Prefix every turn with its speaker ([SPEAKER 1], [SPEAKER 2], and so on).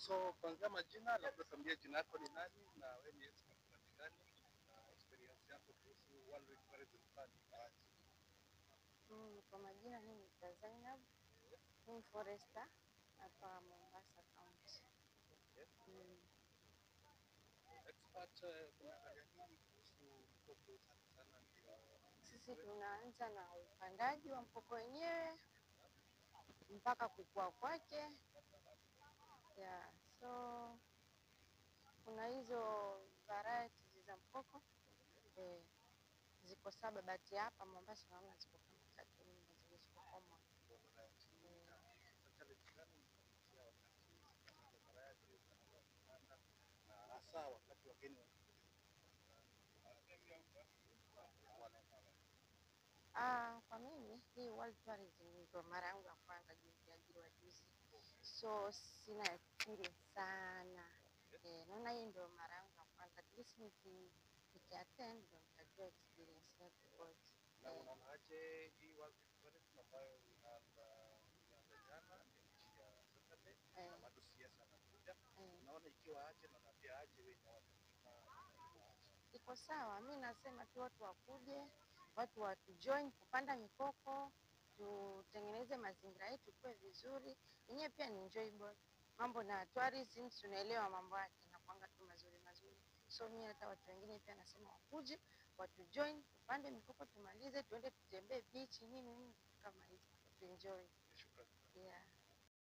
[SPEAKER 1] So kwanza majina, labda tuambie jina lako ni nani na wewe ni expert gani na experience yako kuhusu World Rift Tourism Fund ikoaje?
[SPEAKER 2] Kwa majina mimi ni Zainab, ni forester hapa Mombasa County. Mm.
[SPEAKER 1] Expert, tunaangalia nini kuhusu mkoko sana sana ndio
[SPEAKER 2] Sisi tunaanza na upandaji wa mkoko wenyewe mpaka kukua kwake. Yeah, so kuna hizo varieties za mkoko ziko 7 but hapa Mombasa naona ziko kama 3 zenye ziko common.
[SPEAKER 1] hasa wakati wageni
[SPEAKER 2] Kwa mimi hii World Tourism ndio mara yangu ya kwanza niliajiriwa juzi, so sina experience sana. Naona hii ndio mara yangu ya kwanza, at least nikiattend ndio nitajua experience yake ikoje.
[SPEAKER 1] na unaonaje hii World Rift Tourism ambayo inaanza jana imeishia Saturday na bado siasa anakuja, unaona ikiwa aje na pia aje wewe na watu
[SPEAKER 2] iko sawa? Mimi nasema tu watu wakuje, watu watujoin kupanda mikoko, tutengeneze mazingira yetu kuwe vizuri. Yenyewe pia ni enjoyable. Mambo na tourism tunaelewa mambo yake na kwanga tu mazuri mazuri. So mimi hata watu wengine pia nasema wakuje, watujoin, tupande mikoko tumalize, tuende tutembee beach nini kama hizo. To enjoy.
[SPEAKER 1] Shukrani.
[SPEAKER 2] Yeah.